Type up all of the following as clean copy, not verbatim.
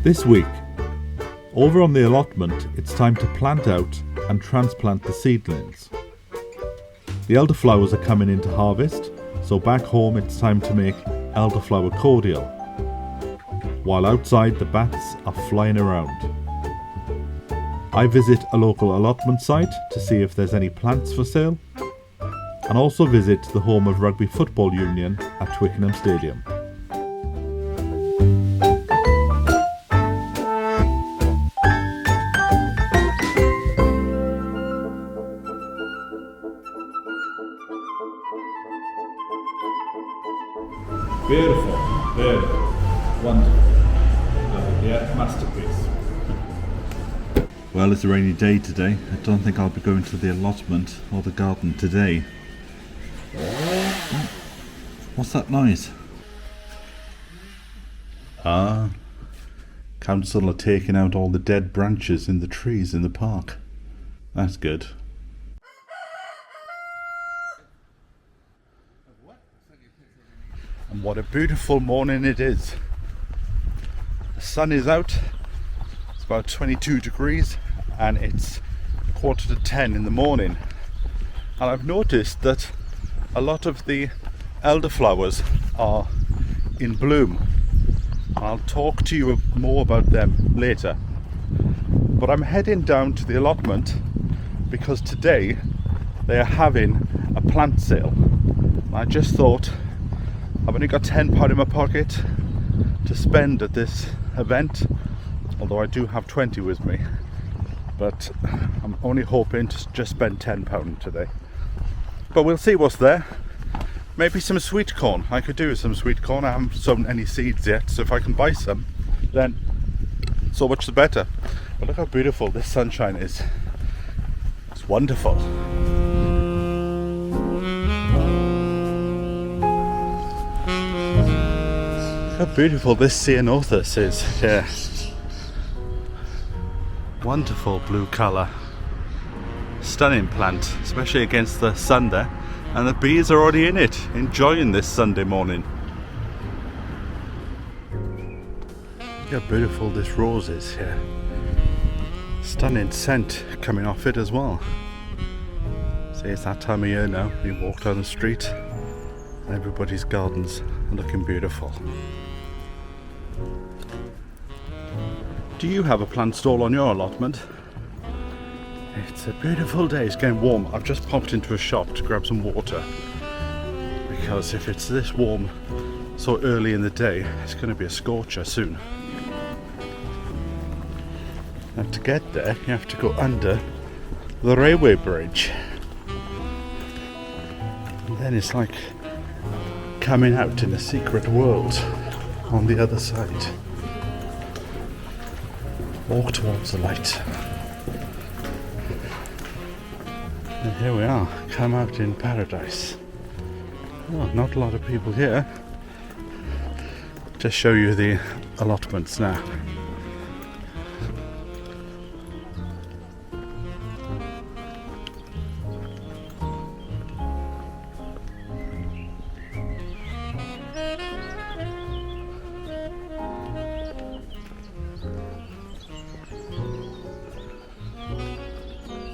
This week, over on the allotment, it's time to plant out and transplant the seedlings. The elderflowers are coming into harvest, so back home it's time to make elderflower cordial, while outside the bats are flying around. I visit a local allotment site to see if there's any plants for sale, and also visit the home of Rugby Football Union at Twickenham Stadium. Beautiful, wonderful, yeah, masterpiece. Well, it's a rainy day today. I don't think I'll be going to the allotment or the garden today. What's that noise? Council are taking out all the dead branches in the trees in the park. That's good. And what a beautiful morning it is. The sun is out, it's about 22 degrees and it's 9:45 in the morning. And I've noticed that a lot of the elderflowers are in bloom. I'll talk to you more about them later. But I'm heading down to the allotment because today they are having a plant sale. I just thought, I've only got £10 in my pocket to spend at this event, although I do have 20 with me, but I'm only hoping to just spend £10 today. But we'll see what's there. Maybe some sweet corn. I could do with some sweet corn. I haven't sown any seeds yet, so if I can buy some, then so much the better. But look how beautiful this sunshine is. It's wonderful. How beautiful this ceanothus is here. Wonderful blue colour. Stunning plant, especially against the sun there. And the bees are already in it, enjoying this Sunday morning. Look how beautiful this rose is here. Stunning scent coming off it as well. See, it's that time of year now. You walk down the street and everybody's gardens are looking beautiful. Do you have a plant stall on your allotment? It's a beautiful day, it's getting warm. I've just popped into a shop to grab some water because if it's this warm so early in the day, it's going to be a scorcher soon. And to get there, you have to go under the railway bridge. And then it's like coming out in a secret world on the other side. Walk towards the light. And here we are, come out in paradise. Oh, not a lot of people here. Just show you the allotments now.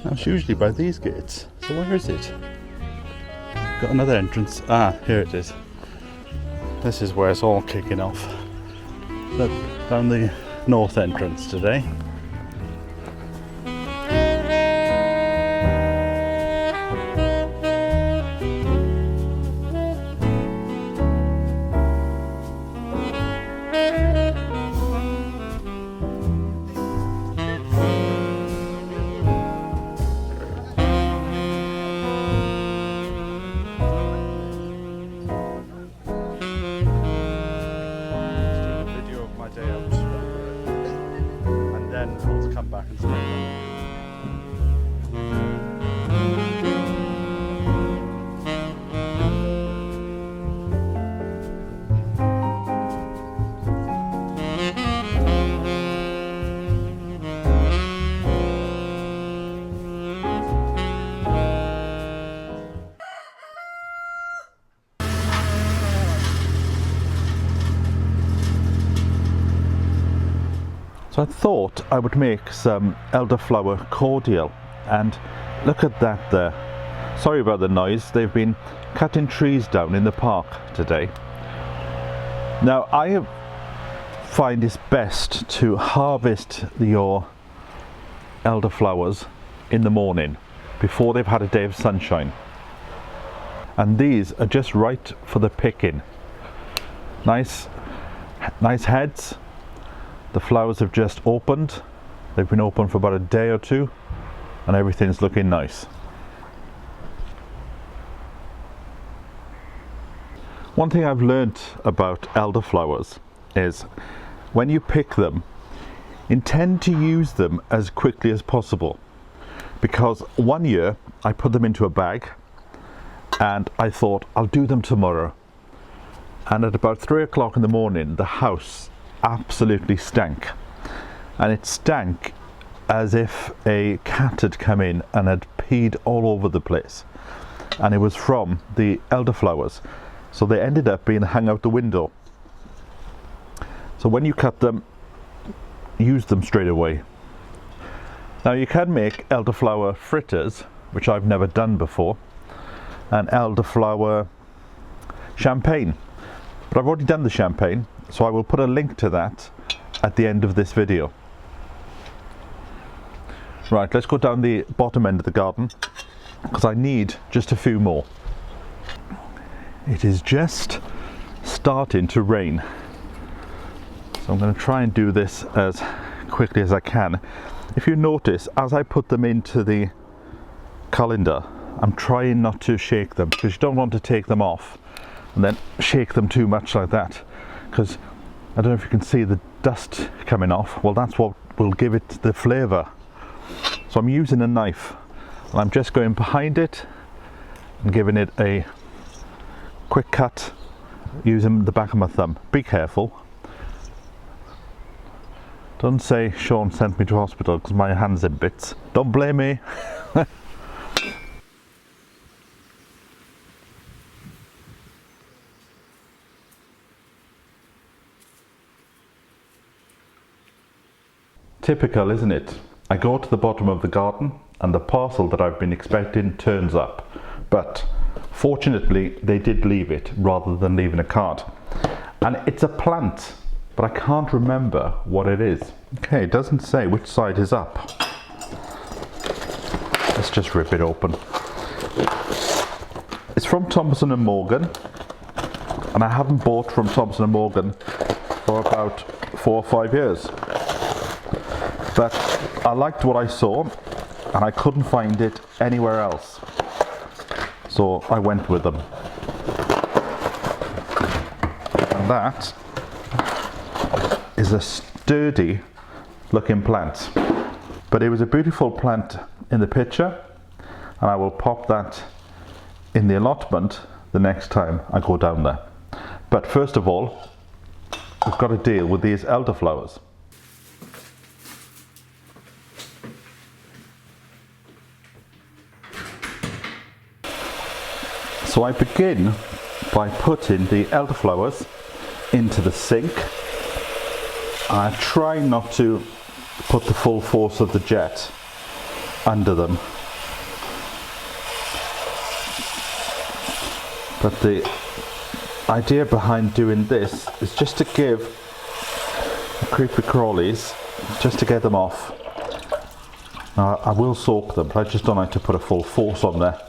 That's usually by these gates. So where is it? Got another entrance. Here it is. This is where it's all kicking off. Look, down the north entrance today. Come back and spend So I thought I would make some elderflower cordial, and look at that there. Sorry about the noise, they've been cutting trees down in the park today. Now I find it's best to harvest your elderflowers in the morning before they've had a day of sunshine, and these are just right for the picking. Nice heads. The flowers have just opened. They've been open for about a day or two and everything's looking nice. One thing I've learned about elderflowers is when you pick them, intend to use them as quickly as possible, because one year I put them into a bag and I thought I'll do them tomorrow, and at about 3 o'clock in the morning the house absolutely stank, and it stank as if a cat had come in and had peed all over the place, and it was from the elderflowers, so they ended up being hung out the window. So when you cut them, use them straight away. Now you can make elderflower fritters, which I've never done before, and elderflower champagne, but I've already done the champagne, so I will put a link to that at the end of this video. Right, let's go down the bottom end of the garden because I need just a few more. It is just starting to rain, so I'm going to try and do this as quickly as I can. If you notice, as I put them into the colander, I'm trying not to shake them, because you don't want to take them off and then shake them too much like that, because I don't know if you can see the dust coming off. Well, that's what will give it the flavour. So I'm using a knife and I'm just going behind it and giving it a quick cut using the back of my thumb. Be careful. Don't say Sean sent me to hospital because my hand's in bits. Don't blame me. Typical, isn't it? I go to the bottom of the garden and the parcel that I've been expecting turns up, but fortunately they did leave it rather than leaving a card. And it's a plant, but I can't remember what it is. Okay, it doesn't say which side is up. Let's just rip it open. It's from Thompson & Morgan, and I haven't bought from Thompson & Morgan for about 4 or 5 years. But I liked what I saw and I couldn't find it anywhere else, so I went with them. And that is a sturdy looking plant, but it was a beautiful plant in the picture, and I will pop that in the allotment the next time I go down there. But first of all, we've got to deal with these elderflowers. So I begin by putting the elderflowers into the sink. I try not to put the full force of the jet under them, but the idea behind doing this is just to give the creepy crawlies, just to get them off. Now I will soak them, but I just don't like to put a full force on there.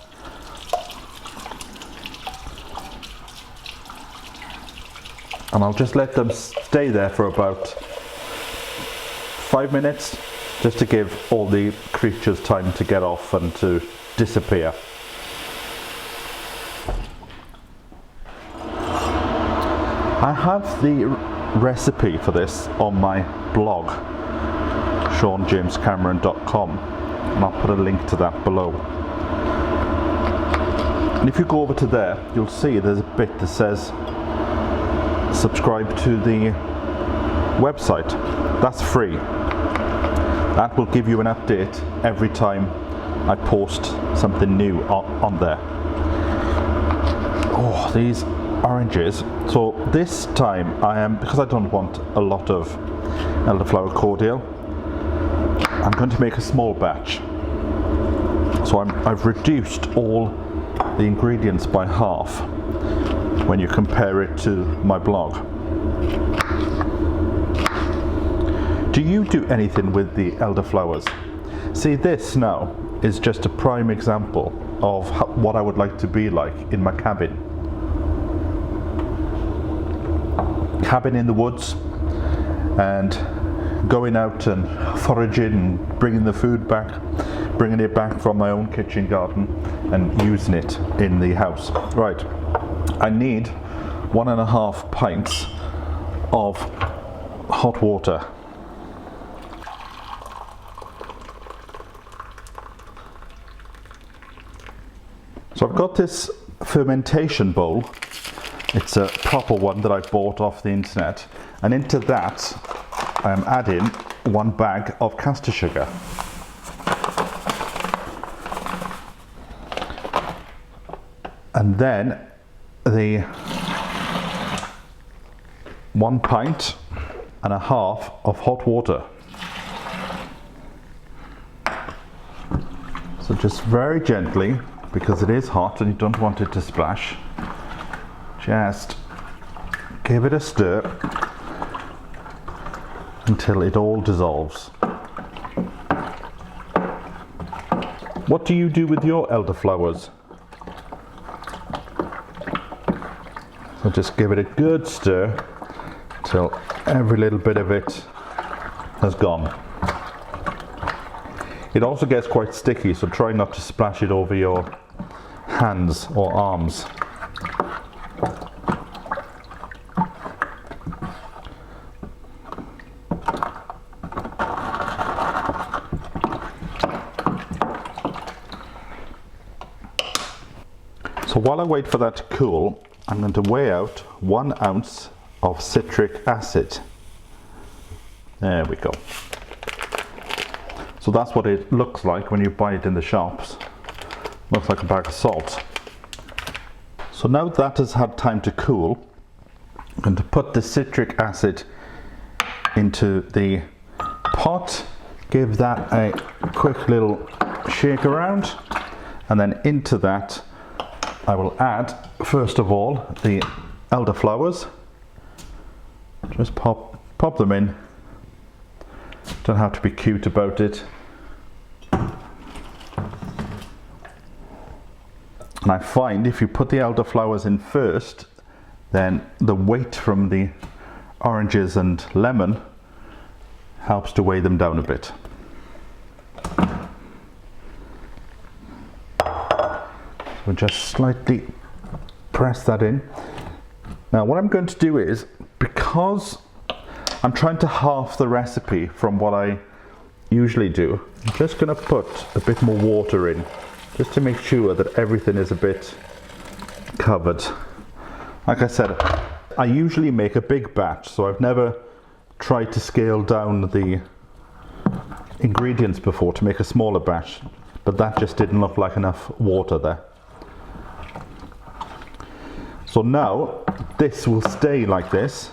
And I'll just let them stay there for about 5 minutes, just to give all the creatures time to get off and to disappear. I have the recipe for this on my blog, SeanJamesCameron.com, and I'll put a link to that below. And if you go over to there, you'll see there's a bit that says subscribe to the website. That's free. That will give you an update every time I post something new on there. Oh, these oranges. So this time because I don't want a lot of elderflower cordial. I'm going to make a small batch. So I've reduced all the ingredients by half when you compare it to my blog. Do you do anything with the elderflowers? See, this now is just a prime example of what I would like to be like in my cabin. Cabin in the woods, and going out and foraging and bringing the food back, bringing it back from my own kitchen garden and using it in the house. Right, I need 1.5 pints of hot water. So I've got this fermentation bowl. It's a proper one that I bought off the internet, and into that I'm adding 1 bag of caster sugar. And then the 1.5 pints of hot water. So just very gently, because it is hot and you don't want it to splash, just give it a stir until it all dissolves. What do you do with your elderflowers? So just give it a good stir till every little bit of it has gone. It also gets quite sticky, so try not to splash it over your hands or arms. So while I wait for that to cool, I'm going to weigh out 1 ounce of citric acid. There we go. So that's what it looks like when you buy it in the shops. Looks like a bag of salt. So now that has had time to cool, I'm going to put the citric acid into the pot, give that a quick little shake around, and then into that I will add, first of all, the elderflowers. Just pop them in. Don't have to be cute about it. And I find if you put the elderflowers in first, then the weight from the oranges and lemon helps to weigh them down a bit. So just slightly press that in. Now what I'm going to do is, because I'm trying to half the recipe from what I usually do, I'm just going to put a bit more water in, just to make sure that everything is a bit covered. Like I said, I usually make a big batch, so I've never tried to scale down the ingredients before to make a smaller batch, but that just didn't look like enough water there. So now this will stay like this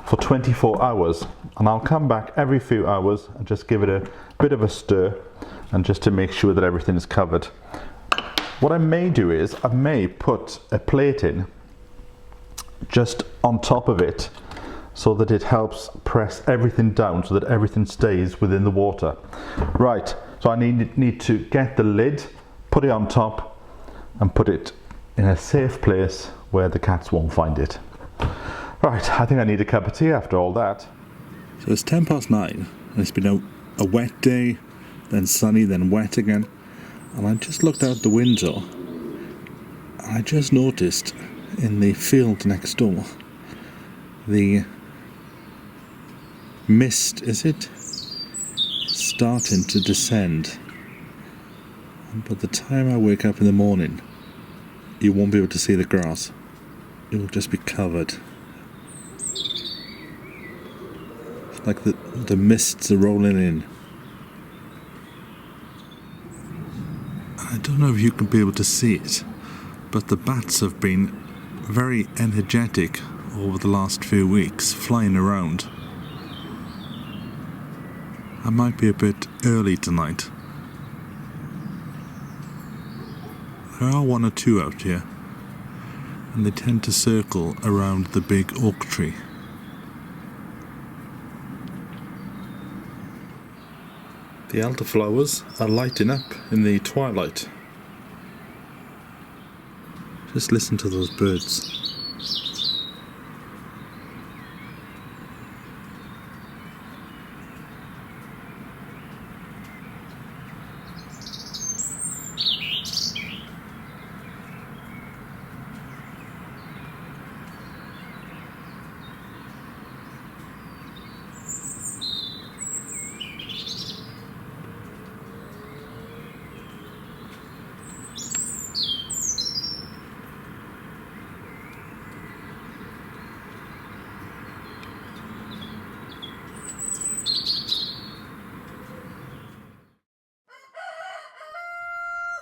for 24 hours, and I'll come back every few hours and just give it a bit of a stir, and just to make sure that everything is covered. What I may do is I may put a plate in just on top of it, so that it helps press everything down, so that everything stays within the water. Right, so I need to get the lid, put it on top, and put it in a safe place where the cats won't find it. Right, I think I need a cup of tea after all that. So it's 9:10, and it's been a wet day, then sunny, then wet again. And I just looked out the window, and I just noticed in the field next door, the mist, is it? Starting to descend. And by the time I wake up in the morning, you won't be able to see the grass. It will just be covered. It's like the mists are rolling in. I don't know if you can be able to see it, but the bats have been very energetic over the last few weeks, flying around. I might be a bit early tonight. There are one or two out here, and they tend to circle around the big oak tree. The elderflowers are lighting up in the twilight. Just listen to those birds.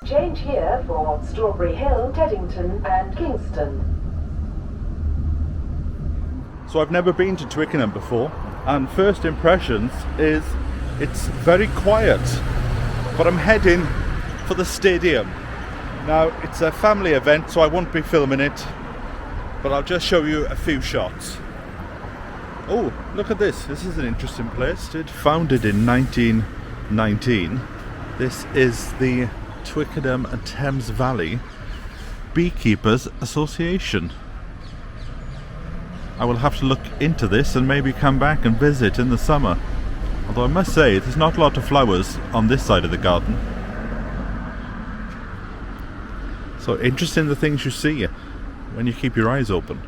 Change here for Strawberry Hill, Teddington and Kingston. So I've never been to Twickenham before, and first impressions is it's very quiet, but I'm heading for the stadium. Now it's a family event, so I won't be filming it, but I'll just show you a few shots. Oh, look at this. This is an interesting place. It's founded in 1919. This is the Twickenham and Thames Valley Beekeepers Association. I will have to look into this and maybe come back and visit in the summer. Although I must say, there's not a lot of flowers on this side of the garden. So interesting the things you see when you keep your eyes open.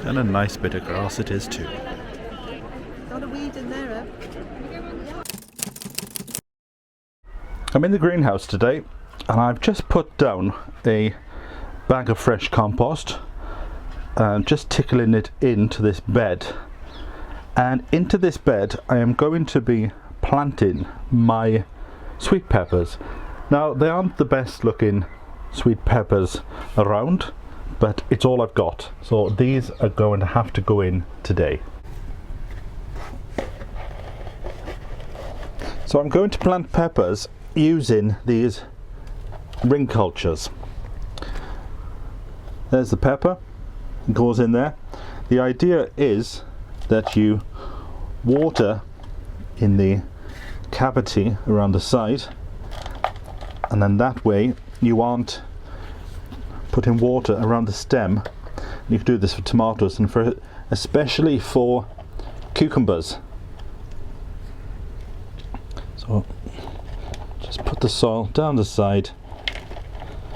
And a nice bit of grass it is too. Got a weed in there, I'm in the greenhouse today, and I've just put down a bag of fresh compost and just tickling it into this bed. And into this bed I am going to be planting my sweet peppers. Now they aren't the best looking sweet peppers around, but it's all I've got, so these are going to have to go in today. So I'm going to plant peppers using these ring cultures. There's the pepper, it goes in there. The idea is that you water in the cavity around the side, and then that way you aren't putting water around the stem. You can do this for tomatoes and for especially for cucumbers. So just put the soil down the side.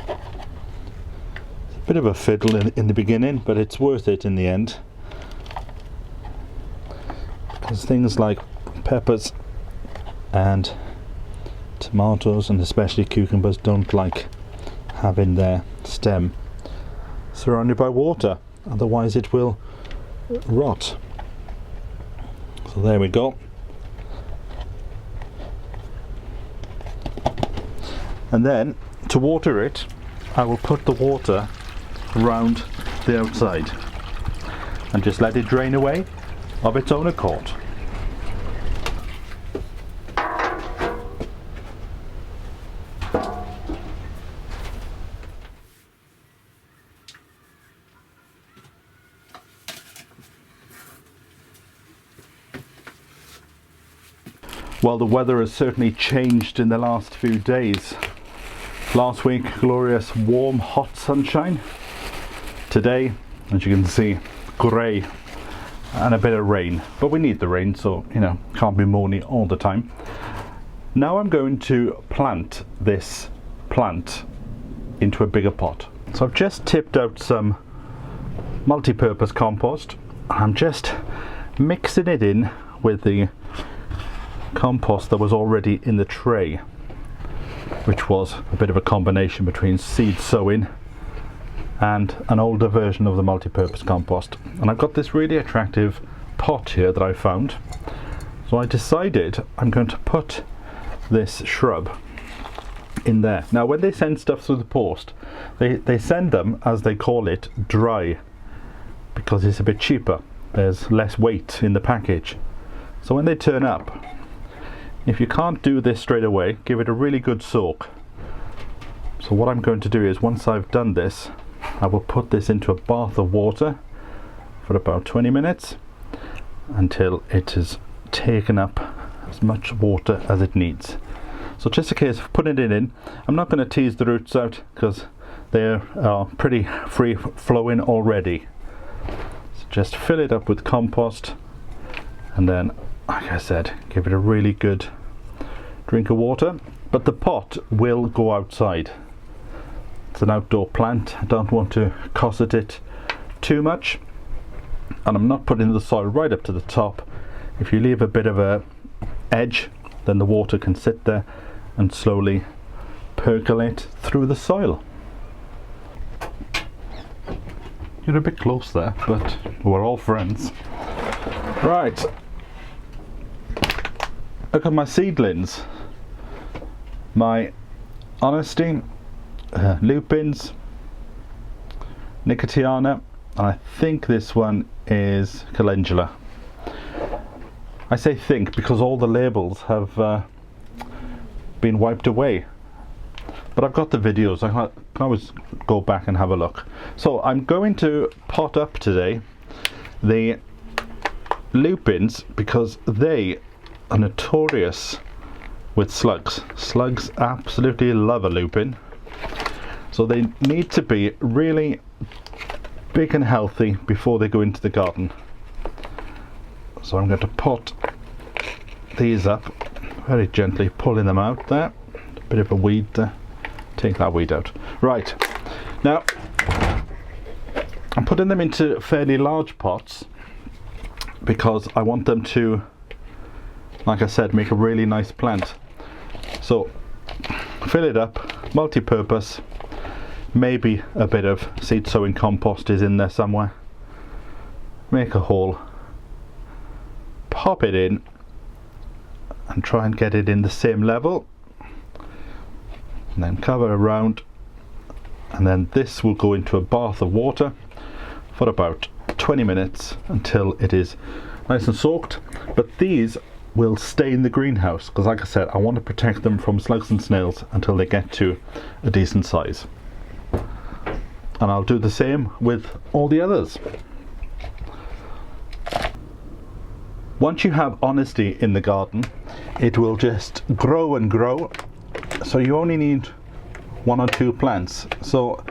It's a bit of a fiddle in the beginning, but it's worth it in the end, because things like peppers and tomatoes and especially cucumbers don't like having their stem surrounded by water, otherwise it will rot. So there we go. And then to water it, I will put the water around the outside and just let it drain away of its own accord. Well, the weather has certainly changed in the last few days. Last week, glorious, warm, hot sunshine. Today, as you can see, grey and a bit of rain. But we need the rain, so, you know, can't be moany all the time. Now I'm going to plant this plant into a bigger pot. So I've just tipped out some multi-purpose compost. I'm just mixing it in with the compost that was already in the tray. which was a bit of a combination between seed sowing and an older version of the multi-purpose compost. And I've got this really attractive pot here that I found, so I decided I'm going to put this shrub in there. Now when they send stuff through the post, they send them, as they call it, dry, because it's a bit cheaper. There's less weight in the package. So when they turn up, if you can't do this straight away, give it a really good soak. So what I'm going to do is, once I've done this, I will put this into a bath of water for about 20 minutes until it has taken up as much water as it needs. So just a case of putting it in. I'm not going to tease the roots out because they are pretty free flowing already. So just fill it up with compost, and then, like I said, give it a really good drink of water. But the pot will go outside. It's an outdoor plant. I don't want to cosset it too much, and I'm not putting the soil right up to the top. If you leave a bit of a edge, then the water can sit there and slowly percolate through the soil. You're a bit close there, but we're all friends. Right, look at my seedlings. My Honesty, lupins, Nicotiana, and I think this one is calendula. I say think because all the labels have been wiped away, but I've got the videos. I can always go back and have a look. So I'm going to pot up today the lupins because they are notorious with slugs. Slugs absolutely love a lupin, so they need to be really big and healthy before they go into the garden. So I'm going to pot these up very gently, pulling them out there. A bit of a weed there. Take that weed out. Right, now I'm putting them into fairly large pots because I want them to, like I said, make a really nice plant. So fill it up, multi-purpose, maybe a bit of seed sowing compost is in there somewhere. Make a hole, pop it in, and try and get it in the same level, and then cover around, and then this will go into a bath of water for about 20 minutes until it is nice and soaked. But these will stay in the greenhouse because, like I said, I want to protect them from slugs and snails until they get to a decent size. And I'll do the same with all the others. Once you have Honesty in the garden, it will just grow and grow, so you only need 1 or 2 plants. So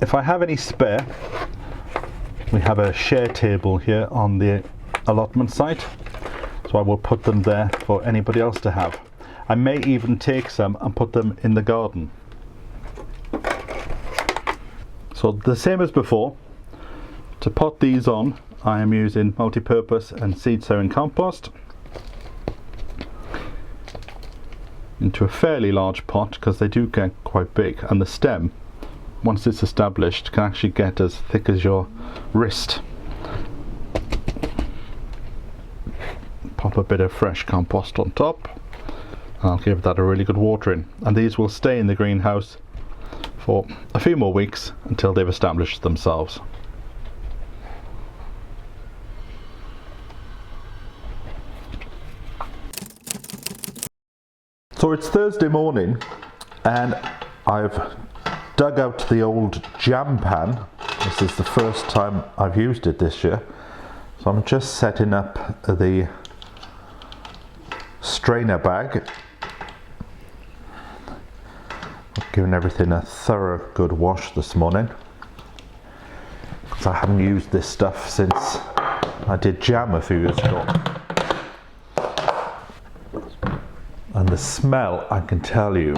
if I have any spare, we have a share table here on the allotment site, so I will put them there for anybody else to have. I may even take some and put them in the garden. So the same as before, to pot these on, I am using multi-purpose and seed sowing compost into a fairly large pot because they do get quite big, and the stem, once it's established, can actually get as thick as your wrist. Pop a bit of fresh compost on top, and I'll give that a really good watering, and these will stay in the greenhouse for a few more weeks until they've established themselves. So it's Thursday morning and I've dug out the old jam pan. This is the first time I've used it this year. So I'm just setting up the strainer bag. I've given everything a thorough good wash this morning because I haven't used this stuff since I did jam a few years ago. And the smell, I can tell you,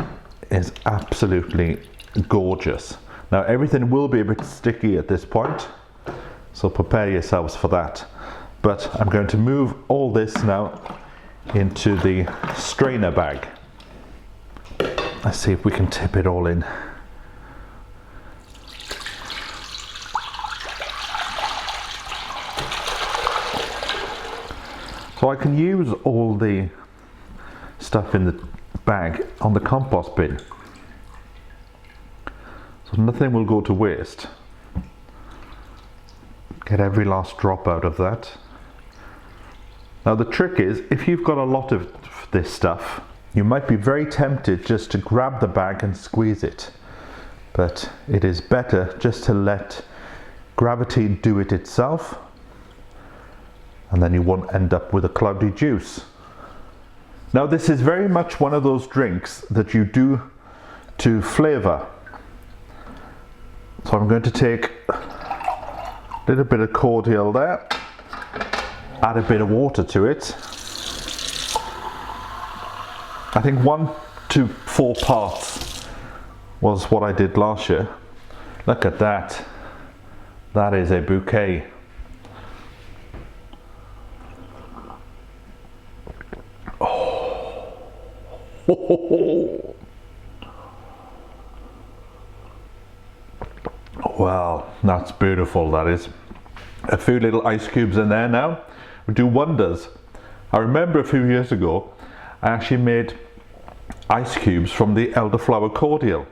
is absolutely gorgeous. Now everything will be a bit sticky at this point, so prepare yourselves for that. But I'm going to move all this now into the strainer bag. Let's see if we can tip it all in. So I can use all the stuff in the bag on the compost bin. So nothing will go to waste. Get every last drop out of that. Now the trick is, if you've got a lot of this stuff, you might be very tempted just to grab the bag and squeeze it. But it is better just to let gravity do it itself, and then you won't end up with a cloudy juice. Now this is very much one of those drinks that you do to flavour. So I'm going to take a little bit of cordial there, add a bit of water to it. I think 1 to 4 parts was what I did last year. Look at that. That is a bouquet. Oh. Wow, that's beautiful, that is. A few little ice cubes in there now would do wonders. I remember a few years ago I actually made ice cubes from the Elderflower Cordial.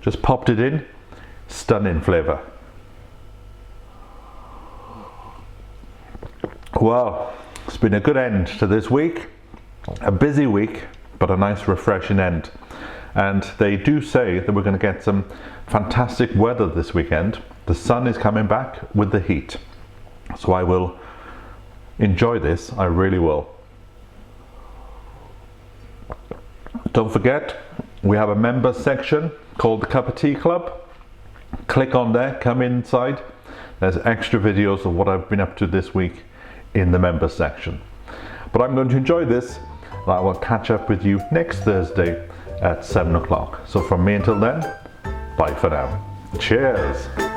Just popped it in, stunning flavour. Wow, it's been a good end to this week. A busy week, but a nice refreshing end. And they do say that we're going to get some fantastic weather this weekend. The sun is coming back with the heat. So I will enjoy this, I really will. Don't forget, we have a member section called the Cup of Tea Club. Click on there, come inside. There's extra videos of what I've been up to this week in the member section. But I'm going to enjoy this, and I will catch up with you next Thursday at 7 o'clock. So from me until then, bye for now. Cheers!